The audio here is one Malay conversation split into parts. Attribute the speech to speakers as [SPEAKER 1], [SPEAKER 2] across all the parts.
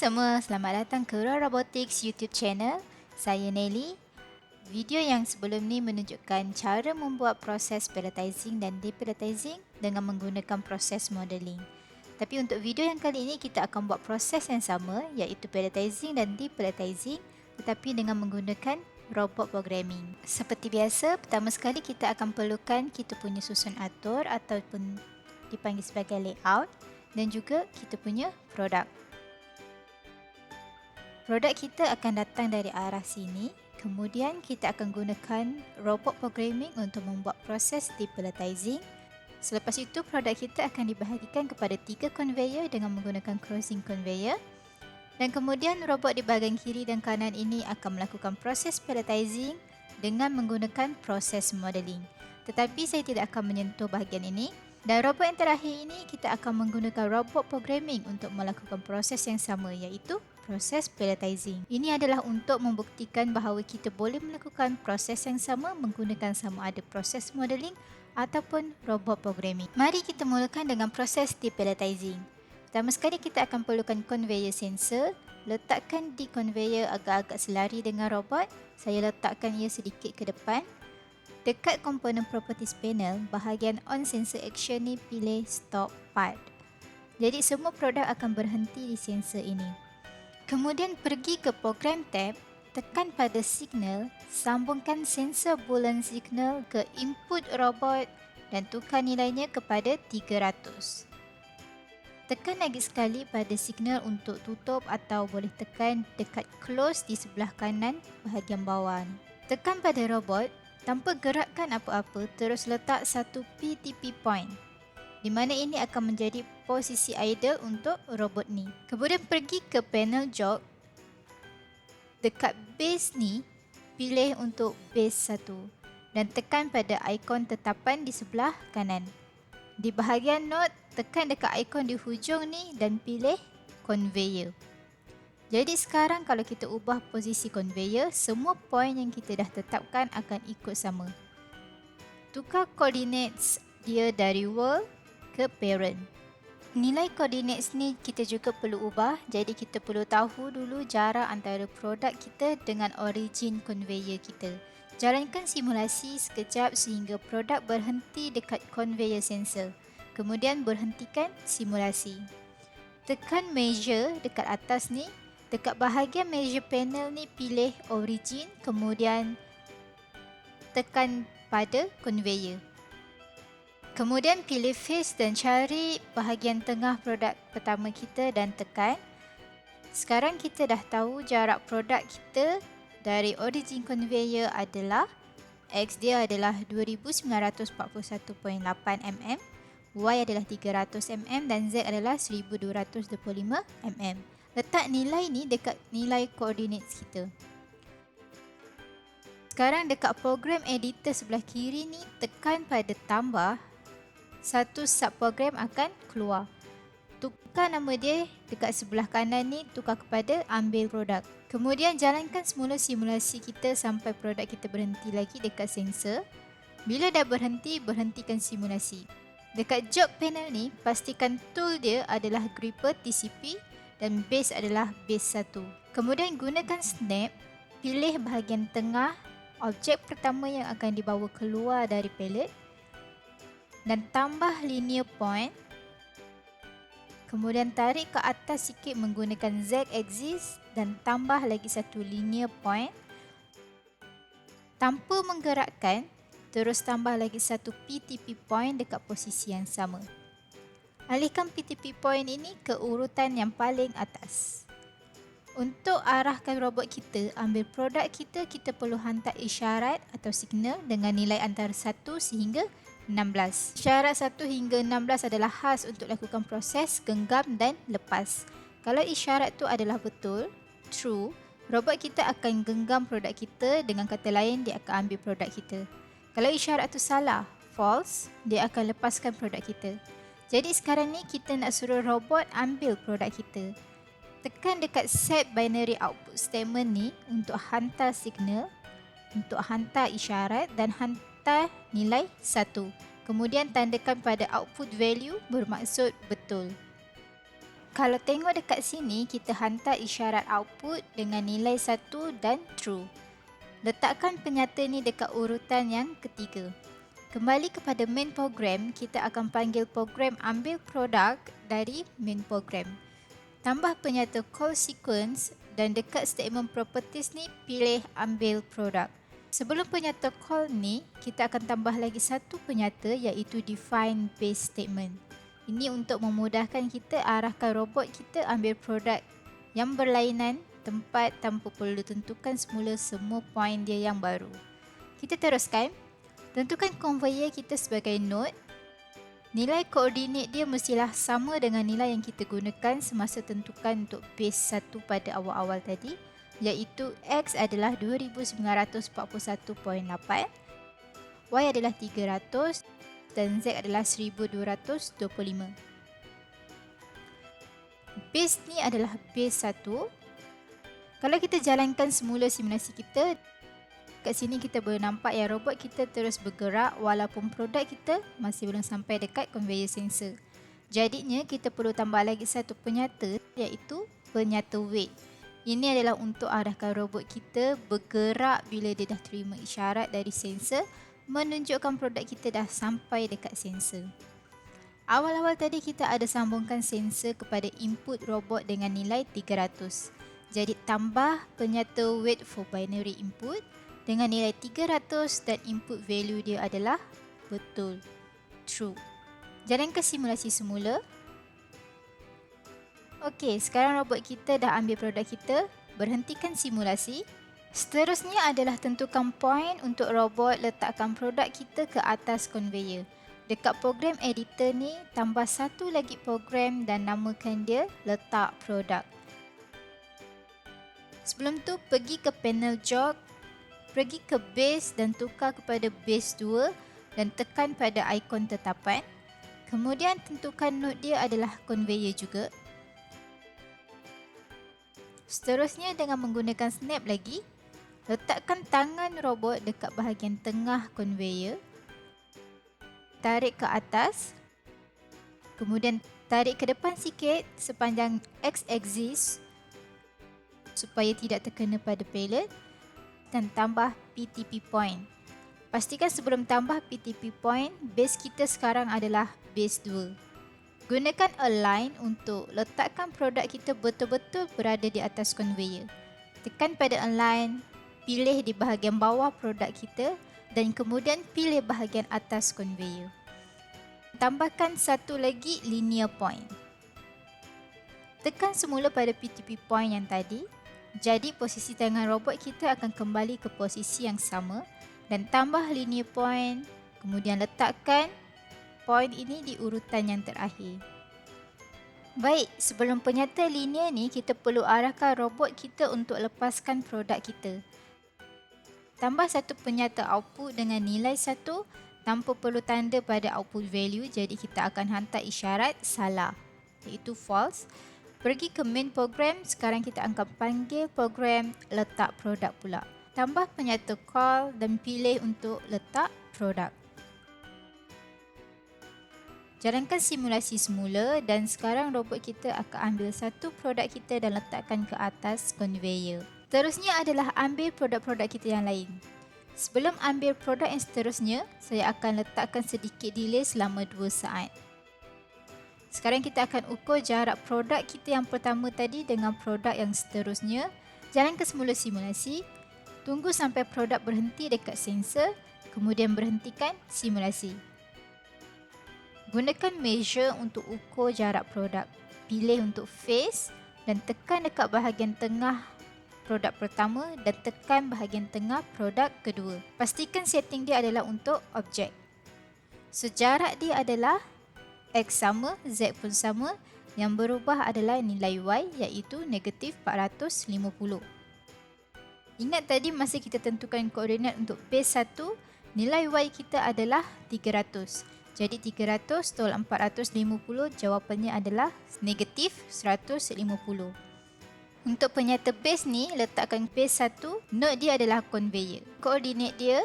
[SPEAKER 1] semua, selamat datang ke Raw Robotics YouTube channel. Saya Nelly. Video yang sebelum ni menunjukkan cara membuat proses pelletizing dan depelletizing dengan menggunakan proses modeling. Tapi untuk video yang kali ini kita akan buat proses yang sama, iaitu pelletizing dan depelletizing, tetapi dengan menggunakan robot programming. Seperti biasa, pertama sekali kita akan perlukan kita punya susun atur ataupun dipanggil sebagai layout dan juga kita punya produk. Produk kita akan datang dari arah sini, kemudian kita akan gunakan robot programming untuk membuat proses depelletizing. Selepas itu, produk kita akan dibahagikan kepada 3 conveyor dengan menggunakan crossing conveyor. Dan kemudian robot di bahagian kiri dan kanan ini akan melakukan proses pelletizing dengan menggunakan proses modeling. Tetapi saya tidak akan menyentuh bahagian ini. Dan robot yang terakhir ini kita akan menggunakan robot programming untuk melakukan proses yang sama, iaitu proses pelletizing. Ini adalah untuk membuktikan bahawa kita boleh melakukan proses yang sama menggunakan sama ada proses modeling ataupun robot programming. Mari kita mulakan dengan proses depelletizing. Pertama sekali kita akan perlukan conveyor sensor. Letakkan di conveyor agak-agak selari dengan robot. Saya letakkan ia sedikit ke depan. Dekat komponen properties panel, bahagian on sensor action ni pilih stop part. Jadi semua produk akan berhenti di sensor ini. Kemudian pergi ke program tab, tekan pada signal, sambungkan sensor boolean signal ke input robot dan tukar nilainya kepada 300. Tekan lagi sekali pada signal untuk tutup atau boleh tekan dekat close di sebelah kanan bahagian bawah. Tekan pada robot. Tanpa gerakkan apa-apa, terus letak satu PTP point, di mana ini akan menjadi posisi idle untuk robot ni. Kemudian pergi ke panel jog. Dekat base ni, pilih untuk base 1 dan tekan pada ikon tetapan di sebelah kanan. Di bahagian node, tekan dekat ikon di hujung ni dan pilih conveyor. Jadi sekarang kalau kita ubah posisi conveyor, semua point yang kita dah tetapkan akan ikut sama. Tukar coordinates dia dari world ke parent. Nilai coordinates ni kita juga perlu ubah, jadi kita perlu tahu dulu jarak antara produk kita dengan origin conveyor kita. Jalankan simulasi sekejap sehingga produk berhenti dekat conveyor sensor. Kemudian berhentikan simulasi. Tekan measure dekat atas ni. Dekat bahagian measure panel ni pilih origin, kemudian tekan pada conveyor. Kemudian pilih face dan cari bahagian tengah produk pertama kita dan tekan. Sekarang kita dah tahu jarak produk kita dari origin conveyor adalah X dia adalah 2941.8 mm, Y adalah 300 mm dan Z adalah 1225 mm. Letak nilai ni dekat nilai coordinates kita. Sekarang dekat program editor sebelah kiri ni, tekan pada tambah, satu subprogram akan keluar. Tukar nama dia dekat sebelah kanan ni, tukar kepada ambil produk. Kemudian jalankan semula simulasi kita sampai produk kita berhenti lagi dekat sensor. Bila dah berhenti, berhentikan simulasi. Dekat job panel ni, pastikan tool dia adalah gripper TCP dan base adalah base 1. Kemudian gunakan snap, pilih bahagian tengah, objek pertama yang akan dibawa keluar dari pallet dan tambah linear point. Kemudian tarik ke atas sikit menggunakan Z axis dan tambah lagi satu linear point. Tanpa menggerakkan, terus tambah lagi satu PTP point dekat posisi yang sama. Alihkan PTP point ini ke urutan yang paling atas. Untuk arahkan robot kita, ambil produk kita, kita perlu hantar isyarat atau signal dengan nilai antara 1 sehingga 16. Isyarat 1 hingga 16 adalah khas untuk lakukan proses genggam dan lepas. Kalau isyarat tu adalah betul, true, robot kita akan genggam produk kita, dengan kata lain dia akan ambil produk kita. Kalau isyarat tu salah, false, dia akan lepaskan produk kita. Jadi sekarang ni kita nak suruh robot ambil produk kita. Tekan dekat set binary output statement ni untuk hantar signal, untuk hantar isyarat dan hantar nilai 1. Kemudian tandakan pada output value bermaksud betul. Kalau tengok dekat sini, kita hantar isyarat output dengan nilai 1 dan true. Letakkan penyata ni dekat urutan yang ketiga. Kembali kepada main program, kita akan panggil program ambil produk dari main program. Tambah penyata call sequence dan dekat statement properties ni pilih ambil produk. Sebelum penyata call ni, kita akan tambah lagi satu penyata iaitu define base statement. Ini untuk memudahkan kita arahkan robot kita ambil produk yang berlainan tempat tanpa perlu tentukan semula semua poin dia yang baru. Kita teruskan. Tentukan conveyor kita sebagai node. Nilai koordinat dia mestilah sama dengan nilai yang kita gunakan semasa tentukan untuk base 1 pada awal-awal tadi, iaitu X adalah 2941.8, Y adalah 300 dan Z adalah 1225. Base ni adalah base 1. Kalau kita jalankan semula simulasi kita, kat sini kita boleh nampak yang robot kita terus bergerak walaupun produk kita masih belum sampai dekat conveyor sensor. Jadinya kita perlu tambah lagi satu penyata iaitu penyata wait. Ini adalah untuk arahkan robot kita bergerak bila dia dah terima isyarat dari sensor menunjukkan produk kita dah sampai dekat sensor. Awal-awal tadi kita ada sambungkan sensor kepada input robot dengan nilai 300. Jadi tambah penyata wait for binary input dengan nilai 300 dan input value dia adalah betul, true. Jalankan simulasi semula. Okey, sekarang robot kita dah ambil produk kita. Berhentikan simulasi. Seterusnya adalah tentukan poin untuk robot letakkan produk kita ke atas conveyor. Dekat program editor ni, tambah satu lagi program dan namakan dia letak produk. Sebelum tu, pergi ke panel jog, pergi ke base dan tukar kepada base 2 dan tekan pada ikon tetapan. Kemudian tentukan node dia adalah conveyor juga. Seterusnya dengan menggunakan snap lagi, letakkan tangan robot dekat bahagian tengah conveyor. Tarik ke atas. Kemudian tarik ke depan sikit sepanjang X-axis supaya tidak terkena pada pallet dan tambah PTP point. Pastikan sebelum tambah PTP point, base kita sekarang adalah base 2. Gunakan align untuk letakkan produk kita betul-betul berada di atas conveyor. Tekan pada align, pilih di bahagian bawah produk kita dan kemudian pilih bahagian atas conveyor. Tambahkan satu lagi linear point. Tekan semula pada PTP point yang tadi. Jadi posisi tangan robot kita akan kembali ke posisi yang sama dan tambah linear point. Kemudian letakkan point ini di urutan yang terakhir. Baik, sebelum penyata linear ni kita perlu arahkan robot kita untuk lepaskan produk kita. Tambah satu penyata output dengan nilai 1 tanpa perlu tanda pada output value, jadi kita akan hantar isyarat salah iaitu false. Pergi ke main program, sekarang kita akan panggil program letak produk pula. Tambah penyata call dan pilih untuk letak produk. Jalankan simulasi semula dan sekarang robot kita akan ambil satu produk kita dan letakkan ke atas conveyor. Seterusnya adalah ambil produk-produk kita yang lain. Sebelum ambil produk yang seterusnya, saya akan letakkan sedikit delay selama 2 saat. Sekarang kita akan ukur jarak produk kita yang pertama tadi dengan produk yang seterusnya. Jalankan semula simulasi. Tunggu sampai produk berhenti dekat sensor, kemudian berhentikan simulasi. Gunakan measure untuk ukur jarak produk. Pilih untuk face dan tekan dekat bahagian tengah produk pertama dan tekan bahagian tengah produk kedua. Pastikan setting dia adalah untuk objek. So, jarak dia adalah X sama, Z pun sama. Yang berubah adalah nilai Y iaitu negatif 450. Ingat tadi masa kita tentukan koordinat untuk base 1, nilai Y kita adalah 300. Jadi 300 tolak 450 jawapannya adalah negatif 150. Untuk penyata base ni, letakkan base 1, node dia adalah conveyor. Koordinat dia,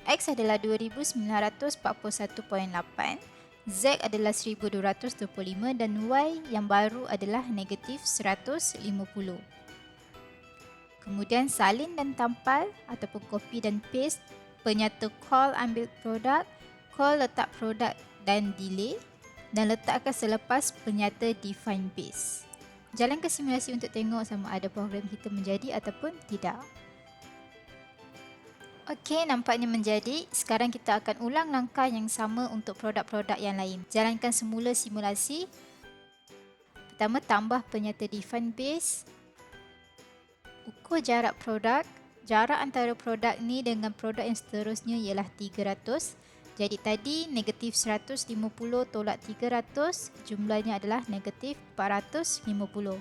[SPEAKER 1] X adalah 2941.8, Z adalah 1225 dan Y yang baru adalah negatif 150. Kemudian salin dan tampal ataupun copy dan paste penyata call ambil produk, call letak produk dan delay dan letakkan selepas penyata define base. Jalankan simulasi untuk tengok sama ada program kita menjadi ataupun tidak. Okey, nampaknya menjadi. Sekarang kita akan ulang langkah yang sama untuk produk-produk yang lain. Jalankan semula simulasi. Pertama, tambah penyata define base. Ukur jarak produk. Jarak antara produk ni dengan produk yang seterusnya ialah 300. Jadi tadi negatif 150 tolak 300, jumlahnya adalah negatif 450.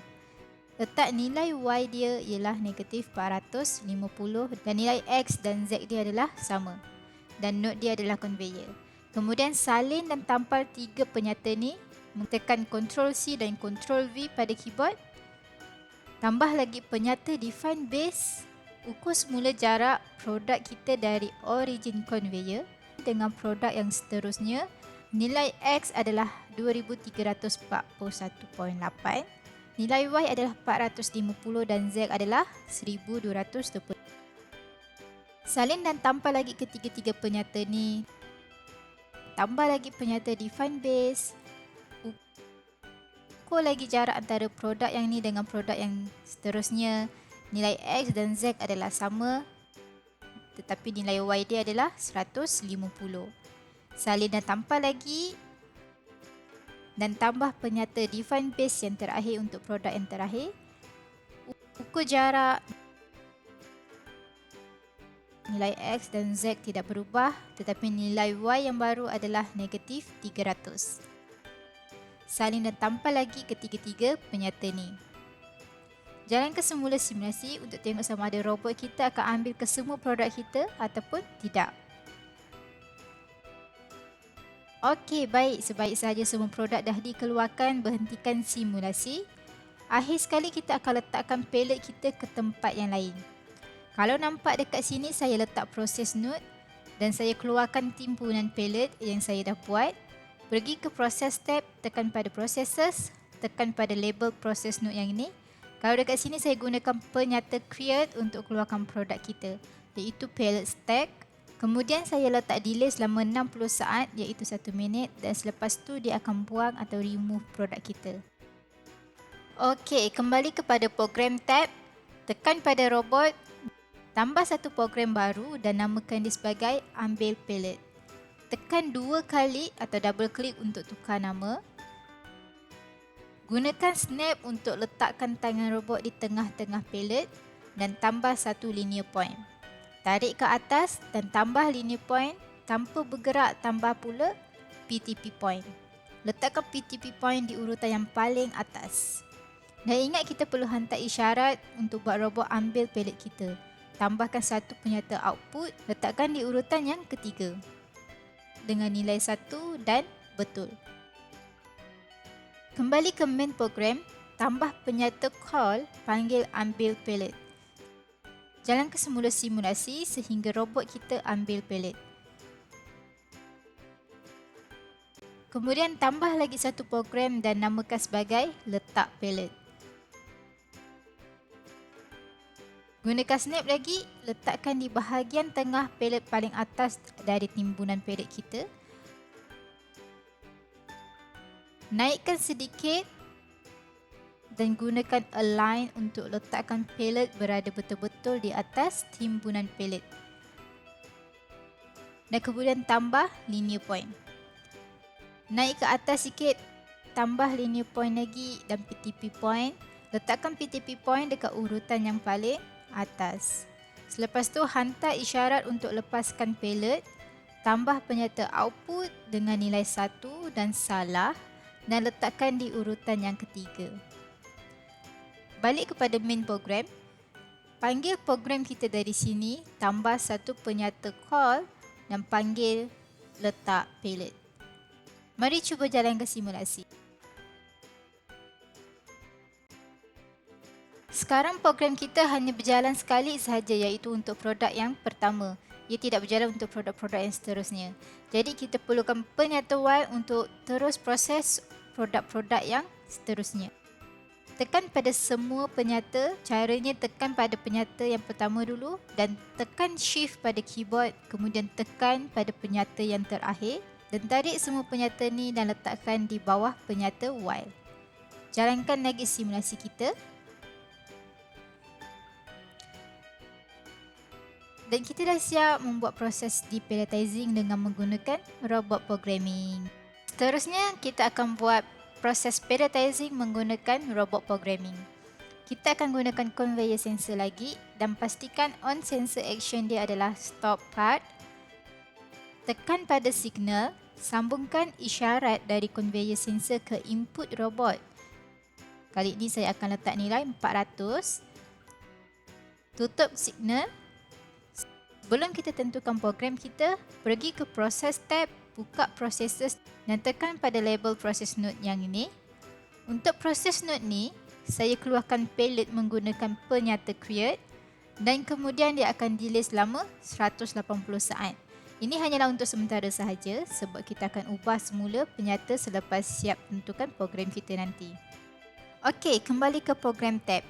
[SPEAKER 1] Letak nilai Y dia ialah negatif 450 dan nilai X dan Z dia adalah sama. Dan node dia adalah conveyor. Kemudian salin dan tampal tiga penyata ni, tekan Ctrl C dan Ctrl V pada keyboard. Tambah lagi penyata define base. Ukur semula jarak produk kita dari origin conveyor dengan produk yang seterusnya. Nilai X adalah 2341.8. Nilai Y adalah 450 dan Z adalah 1220. Salin dan tampal lagi ketiga-tiga penyata ni. Tambah lagi penyata define base. Ukur lagi jarak antara produk yang ni dengan produk yang seterusnya. Nilai X dan Z adalah sama, tetapi nilai Y dia adalah 150. Salin dan tampal lagi dan tambah penyata define base yang terakhir untuk produk yang terakhir. Ukur jarak. Nilai X dan Z tidak berubah, tetapi nilai Y yang baru adalah negatif 300. Salin dan tampal lagi ketiga-tiga penyata ni. Jalankan semula simulasi untuk tengok sama ada robot kita akan ambil ke semua produk kita ataupun tidak. Okey, baik. Sebaik sahaja semua produk dah dikeluarkan, berhentikan simulasi. Akhir sekali kita akan letakkan pallet kita ke tempat yang lain. Kalau nampak dekat sini saya letak process node dan saya keluarkan timbunan pallet yang saya dah buat. Pergi ke process tab, tekan pada processes, tekan pada label process node yang ini. Kalau dekat sini saya gunakan penyata create untuk keluarkan produk kita, iaitu pallet stack. Kemudian saya letak delay selama 60 saat iaitu 1 minit dan selepas tu dia akan buang atau remove produk kita. Okey, kembali kepada program tab. Tekan pada robot, tambah satu program baru dan namakan dia sebagai ambil pallet. Tekan 2 kali atau double klik untuk tukar nama. Gunakan snap untuk letakkan tangan robot di tengah-tengah pallet dan tambah satu linear point. Tarik ke atas dan tambah linear point, tanpa bergerak tambah pula PTP point. Letakkan PTP point di urutan yang paling atas. Dan ingat kita perlu hantar isyarat untuk buat robot ambil pallet kita. Tambahkan satu penyata output, letakkan di urutan yang ketiga dengan nilai 1 dan betul. Kembali ke main program, tambah penyata call panggil ambil pallet. Jalankan semula simulasi sehingga robot kita ambil pallet. Kemudian tambah lagi satu program dan namakan sebagai letak pallet. Gunakan snap lagi, letakkan di bahagian tengah pallet paling atas dari timbunan pallet kita. Naikkan sedikit dan gunakan align untuk letakkan pallet berada betul-betul di atas timbunan pallet. Dan kemudian tambah linear point. Naik ke atas sikit, tambah linear point lagi dan PTP point. Letakkan PTP point dekat urutan yang paling atas. Selepas tu hantar isyarat untuk lepaskan pallet. Tambah penyata output dengan nilai 1 dan salah dan letakkan di urutan yang ketiga. Balik kepada main program. Panggil program kita dari sini, tambah satu penyata call dan panggil letak pallet. Mari cuba jalankan simulasi. Sekarang program kita hanya berjalan sekali sahaja iaitu untuk produk yang pertama, ia tidak berjalan untuk produk-produk yang seterusnya. Jadi kita perlukan penyata while untuk terus proses produk-produk yang seterusnya. Tekan pada semua penyata, caranya tekan pada penyata yang pertama dulu dan tekan shift pada keyboard, kemudian tekan pada penyata yang terakhir dan tarik semua penyata ni dan letakkan di bawah penyata while. Jalankan lagi simulasi kita. Dan kita dah siap membuat proses depalletizing dengan menggunakan robot programming. Seterusnya, kita akan buat proses palletizing menggunakan robot programming. Kita akan gunakan conveyor sensor lagi dan pastikan on sensor action dia adalah stop part. Tekan pada signal, sambungkan isyarat dari conveyor sensor ke input robot. Kali ini saya akan letak nilai 400. Tutup signal. Sebelum kita tentukan program kita, pergi ke Process tab, buka Processes dan tekan pada label Process Node yang ini. Untuk Process Node ni, saya keluarkan palette menggunakan penyata create dan kemudian dia akan delay selama 180 saat. Ini hanyalah untuk sementara sahaja sebab kita akan ubah semula penyata selepas siap tentukan program kita nanti. Okey, kembali ke Program tab.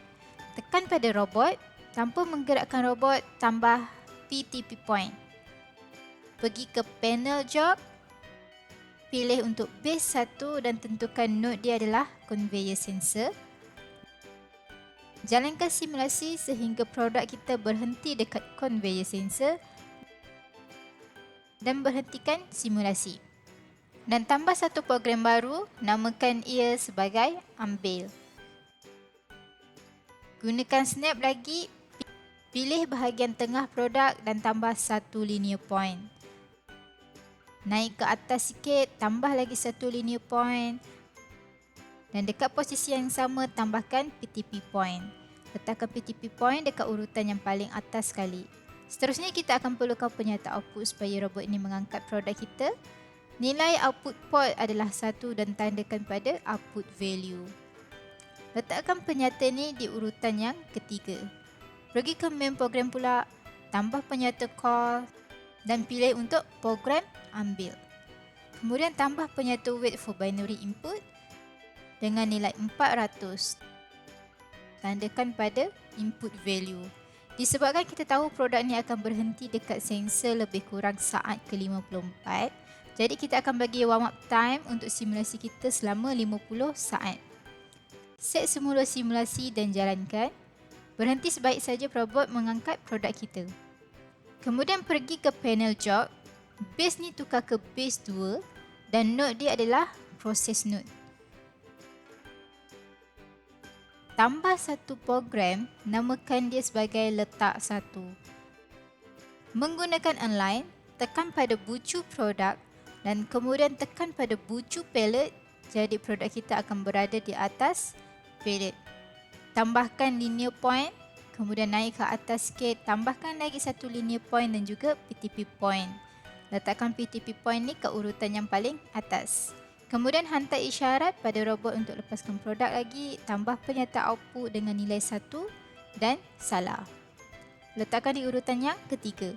[SPEAKER 1] Tekan pada robot, tanpa menggerakkan robot, tambah PTP point. Pergi ke panel job, pilih untuk base 1 dan tentukan node dia adalah conveyor sensor. Jalankan simulasi sehingga produk kita berhenti dekat conveyor sensor dan berhentikan simulasi. Dan tambah satu program baru, namakan ia sebagai ambil. Gunakan snap lagi. Pilih bahagian tengah produk dan tambah satu linear point. Naik ke atas sikit, tambah lagi satu linear point. Dan dekat posisi yang sama, tambahkan PTP point. Letakkan PTP point dekat urutan yang paling atas sekali. Seterusnya kita akan perlukan penyata output supaya robot ini mengangkat produk kita. Nilai output port adalah 1 dan tandakan pada output value. Letakkan penyata ni di urutan yang ketiga. Pergi ke main program pula, tambah penyata call dan pilih untuk program ambil. Kemudian tambah penyata wait for binary input dengan nilai 400. Tandakan pada input value. Disebabkan kita tahu produk ni akan berhenti dekat sensor lebih kurang saat ke-54, jadi kita akan bagi warm up time untuk simulasi kita selama 50 saat. Set semula simulasi dan jalankan. Berhenti sebaik saja robot mengangkat produk kita. Kemudian pergi ke panel job. Base ni tukar ke base 2 dan node dia adalah process node. Tambah satu program, namakan dia sebagai letak 1. Menggunakan align, tekan pada bucu produk dan kemudian tekan pada bucu palette, jadi produk kita akan berada di atas palette. Tambahkan linear point, kemudian naik ke atas sikit, tambahkan lagi satu linear point dan juga PTP point. Letakkan PTP point ni ke urutan yang paling atas. Kemudian hantar isyarat pada robot untuk lepaskan produk lagi, tambah penyata output dengan nilai 1 dan salah. Letakkan di urutan yang ketiga.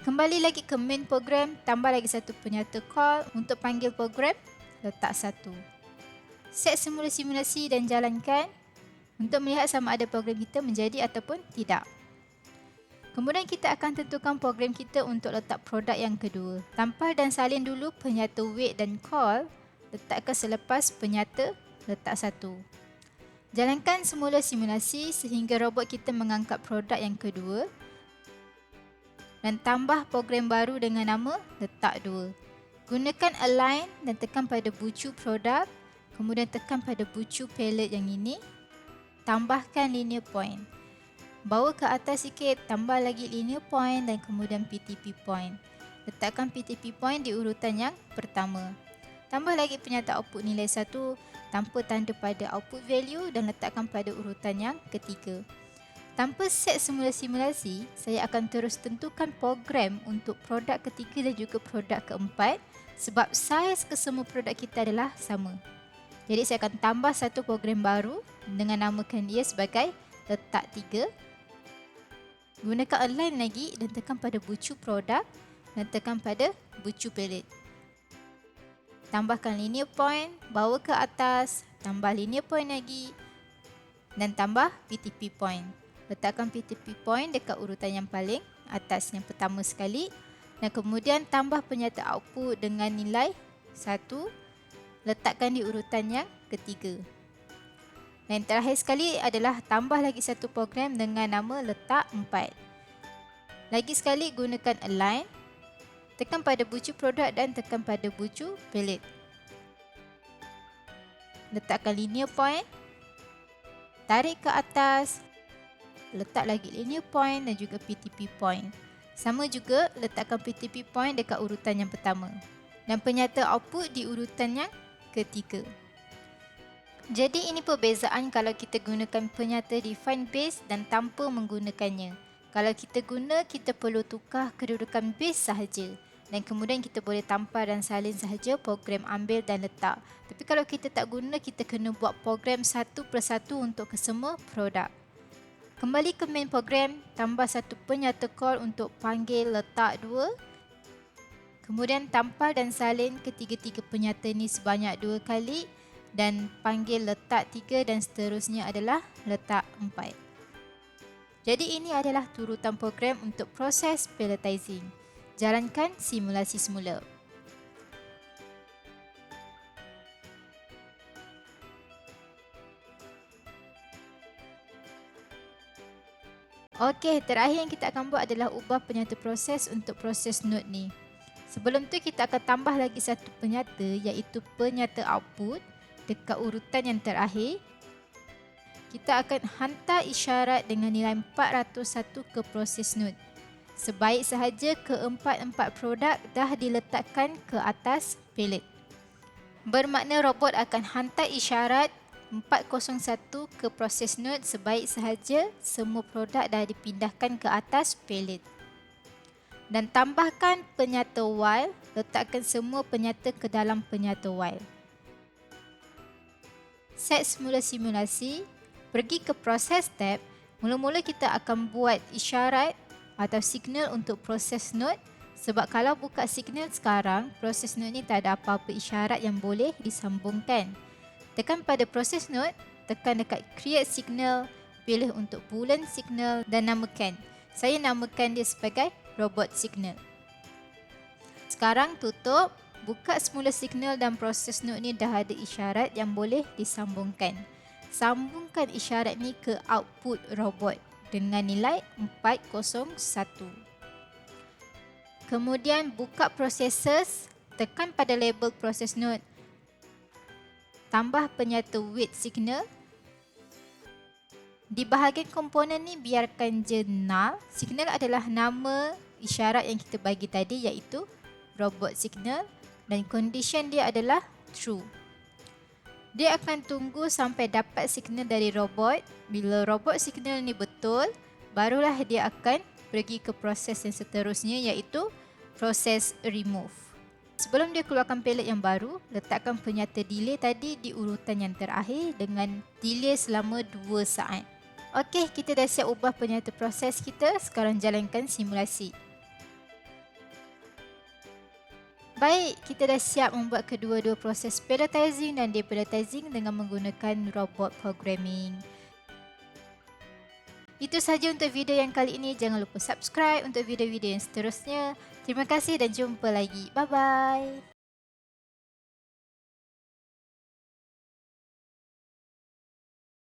[SPEAKER 1] Kembali lagi ke main program, tambah lagi satu penyata call untuk panggil program, letak 1. Set semula simulasi dan jalankan untuk melihat sama ada program kita menjadi ataupun tidak. Kemudian kita akan tentukan program kita untuk letak produk yang kedua. Tampal dan salin dulu penyata wait dan call, letakkan selepas penyata letak 1. Jalankan semula simulasi sehingga robot kita mengangkat produk yang kedua dan tambah program baru dengan nama letak 2. Gunakan align dan tekan pada bucu produk, kemudian tekan pada bucu palette yang ini. Tambahkan linear point. Bawa ke atas sikit, tambah lagi linear point dan kemudian PTP point. Letakkan PTP point di urutan yang pertama. Tambah lagi penyata output nilai 1 tanpa tanda pada output value dan letakkan pada urutan yang ketiga. Tanpa set semula simulasi, saya akan terus tentukan program untuk produk ketiga dan juga produk keempat sebab saiz kesemua produk kita adalah sama. Jadi saya akan tambah satu program baru dengan namakan ia sebagai letak 3. Gunakan align lagi dan tekan pada bucu produk dan tekan pada bucu palette. Tambahkan linear point, bawa ke atas, tambah linear point lagi dan tambah PTP point. Letakkan PTP point dekat urutan yang paling atas yang pertama sekali dan kemudian tambah penyata output dengan nilai 1, letakkan di urutan yang ketiga. Dan terakhir sekali adalah tambah lagi satu program dengan nama letak 4. Lagi sekali gunakan align, tekan pada bucu produk dan tekan pada bucu palette. Letakkan linear point, tarik ke atas, letak lagi linear point dan juga PTP point. Sama juga letakkan PTP point dekat urutan yang pertama dan penyata output di urutan yang ketiga. Jadi ini perbezaan kalau kita gunakan penyata define base dan tanpa menggunakannya. Kalau kita guna, kita perlu tukar kedudukan base sahaja dan kemudian kita boleh tampal dan salin sahaja program ambil dan letak. Tapi kalau kita tak guna, kita kena buat program satu persatu untuk kesemua produk. Kembali ke main program, tambah satu penyata call untuk panggil letak 2. Kemudian tampal dan salin ketiga-tiga penyata ni sebanyak 2 kali dan panggil letak 3 dan seterusnya adalah letak 4. Jadi ini adalah turutan program untuk proses palletizing. Jalankan simulasi semula. Okey, terakhir yang kita akan buat adalah ubah penyata proses untuk proses node ni. Sebelum tu kita akan tambah lagi satu penyata iaitu penyata output dekat urutan yang terakhir. Kita akan hantar isyarat dengan nilai 401 ke proses node. Sebaik sahaja keempat-empat produk dah diletakkan ke atas palette. Bermakna robot akan hantar isyarat 401 ke proses node sebaik sahaja semua produk dah dipindahkan ke atas palette. Dan tambahkan penyata while, letakkan semua penyata ke dalam penyata while. Set semula simulasi, pergi ke proses tab. Mula-mula kita akan buat isyarat atau signal untuk proses node sebab kalau buka signal sekarang, proses node ni tak ada apa-apa isyarat yang boleh disambungkan. Tekan pada proses node, tekan dekat create signal, pilih untuk boolean signal dan namakan. Saya namakan dia sebagai robot signal. Sekarang tutup. Buka semula signal dan proses node ni dah ada isyarat yang boleh disambungkan. Sambungkan isyarat ni ke output robot dengan nilai 401. Kemudian buka processes, tekan pada label proses node. Tambah penyata wait signal. Di bahagian komponen ni biarkan je null. Signal adalah nama isyarat yang kita bagi tadi iaitu robot signal. Dan condition dia adalah true. Dia akan tunggu sampai dapat signal dari robot. Bila robot signal ni betul, barulah dia akan pergi ke proses yang seterusnya iaitu proses remove. Sebelum dia keluarkan palette yang baru, letakkan penyata delay tadi di urutan yang terakhir dengan delay selama 2 saat. Okey, kita dah siap ubah penyata proses kita. Sekarang jalankan simulasi. Baik, kita dah siap membuat kedua-dua proses palletizing dan depalletizing dengan menggunakan robot programming. Itu sahaja untuk video yang kali ini. Jangan lupa subscribe untuk video-video yang seterusnya. Terima kasih dan jumpa lagi. Bye-bye.